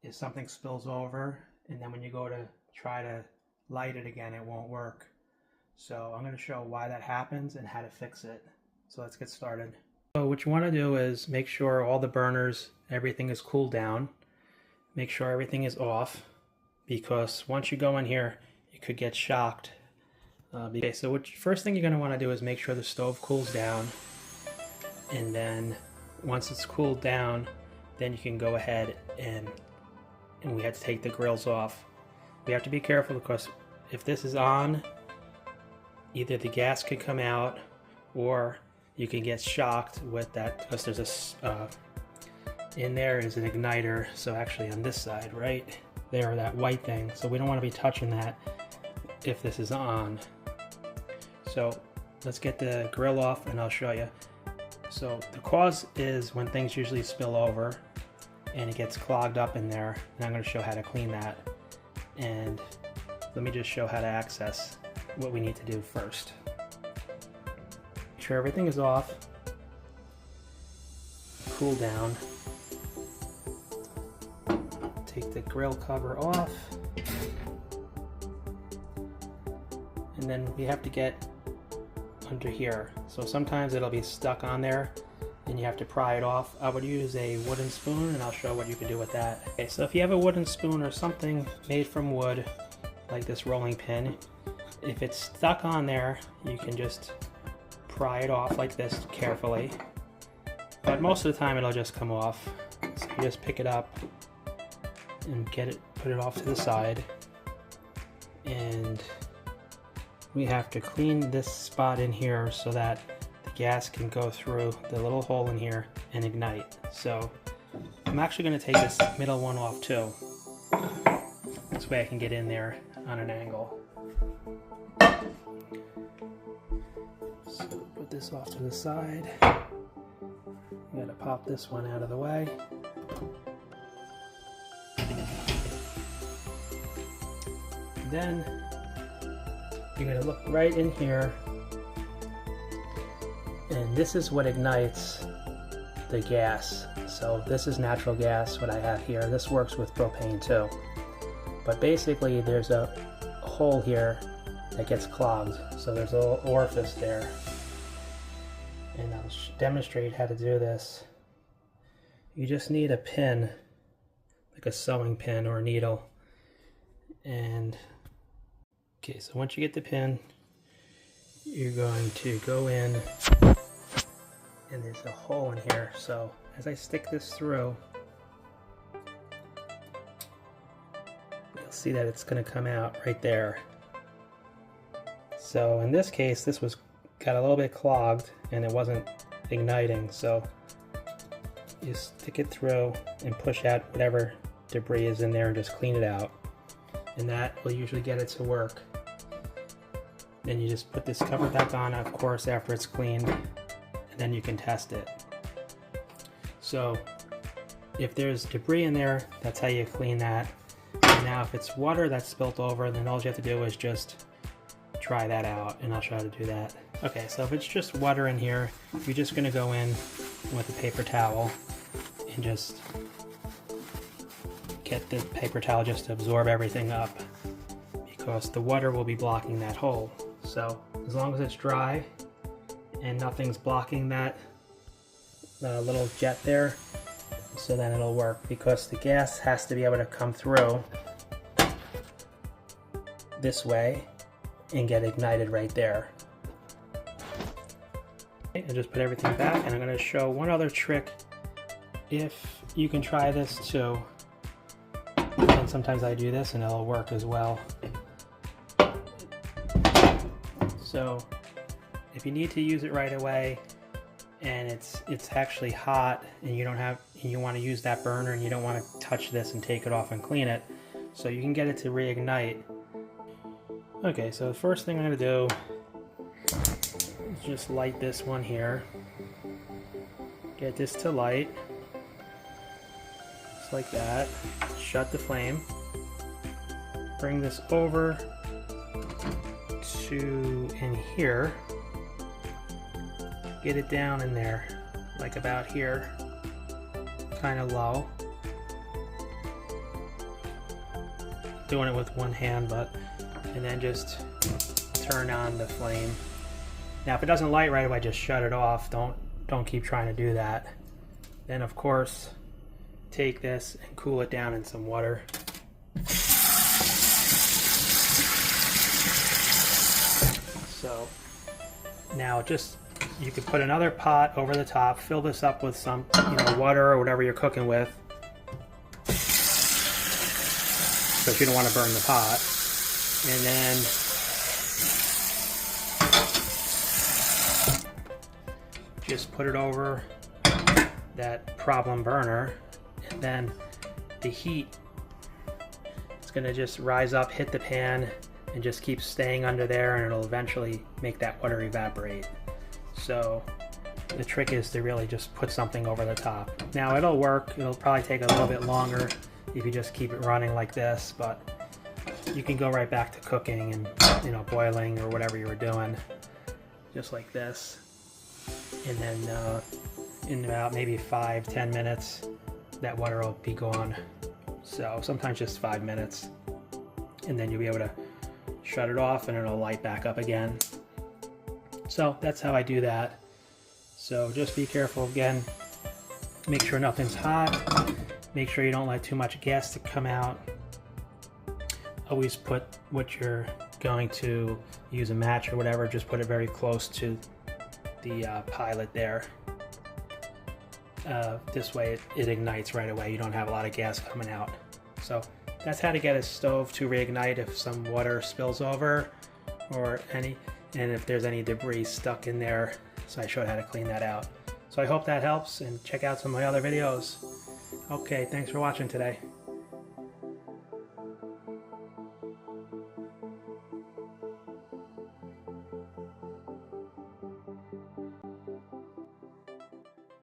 if something spills over and then when you go to try to light it again, it won't work. So I'm going to show why that happens and how to fix it. So let's get started. So what you want to do is make sure all the burners, everything is cooled down. Make sure everything is off, because once you go in here, you could get shocked. Okay, so first thing you're going to want to do is make sure the stove cools down. And then once it's cooled down, then you can go ahead and we have to take the grills off. We have to be careful, because if this is on, either the gas could come out or you can get shocked with that, because there's a in there is an igniter. So actually on this side right there, that white thing, so we don't want to be touching that if this is on. So let's get the grill off and I'll show you. So the cause is when things usually spill over and it gets clogged up in there, and I'm going to show how to clean that. And let me just show how to access what we need to do first. Make sure everything is off, cool down, take the grill cover off, and then we have to get under here. So sometimes it'll be stuck on there and you have to pry it off. I would use a wooden spoon and I'll show what you can do with that. Okay, so if you have a wooden spoon or something made from wood, like this rolling pin, if it's stuck on there, you can just pry it off like this carefully. But most of the time it'll just come off. So you just pick it up and put it off to the side. And we have to clean this spot in here so that the gas can go through the little hole in here and ignite. So I'm actually going to take this middle one off too. This way I can get in there on an angle. So put this off to the side. I'm going to pop this one out of the way. Then you're going to look right in here, and this is what ignites the gas. So this is natural gas, what I have here. This works with propane too. But basically there's a hole here that gets clogged. So there's a little orifice there. And I'll demonstrate how to do this. You just need a pin, like a sewing pin or a needle. And okay, so once you get the pin, you're going to go in, and there's a hole in here. So as I stick this through, you'll see that it's going to come out right there. So in this case, this got a little bit clogged and it wasn't igniting. So you stick it through and push out whatever debris is in there and just clean it out. And that will usually get it to work. Then you just put this cover back on, of course, after it's cleaned, and then you can test it. So if there's debris in there, that's how you clean that. And now if it's water that's spilt over, then all you have to do is just try that out, and I'll try to do that. Okay, so if it's just water in here, you're just going to go in with a paper towel and just get the paper towel just to absorb everything up, because the water will be blocking that hole. So as long as it's dry and nothing's blocking that little jet there, so then it'll work, because the gas has to be able to come through this way and get ignited right there. Okay, I just put everything back, and I'm going to show one other trick. If you can try this too, and sometimes I do this and it'll work as well. So if you need to use it right away and it's actually hot and you want to use that burner and you don't want to touch this and take it off and clean it, so you can get it to reignite. Okay, so the first thing I'm going to do is just light this one here. Get this to light. Just like that. Shut the flame. Bring this over to in here. Get it down in there, like about here, kind of low. doing it with one hand, and then just turn on the flame. Now if it doesn't light right away, just shut it off. Don't keep trying to do that. Then of course take this and cool it down in some water. So now just, you could put another pot over the top, fill this up with some water or whatever you're cooking with, because you don't want to burn the pot. And then just put it over that problem burner, and then the heat is going to just rise up, hit the pan, and just keep staying under there, and it'll eventually make that water evaporate. So the trick is to really just put something over the top. Now it'll work, it'll probably take a little bit longer if you just keep it running like this, but you can go right back to cooking and boiling or whatever you were doing, just like this. And then in about maybe 5-10 minutes that water will be gone. So sometimes just 5 minutes, and then you'll be able to shut it off and it'll light back up again. So that's how I do that. So just be careful again, make sure nothing's hot, make sure you don't let too much gas to come out. Always put what you're going to use, a match or whatever, just put it very close to the pilot there. This way it ignites right away, you don't have a lot of gas coming out. So that's how to get a stove to reignite if some water spills over and if there's any debris stuck in there. So I showed how to clean that out. So I hope that helps, and check out some of my other videos. Okay, thanks for watching today.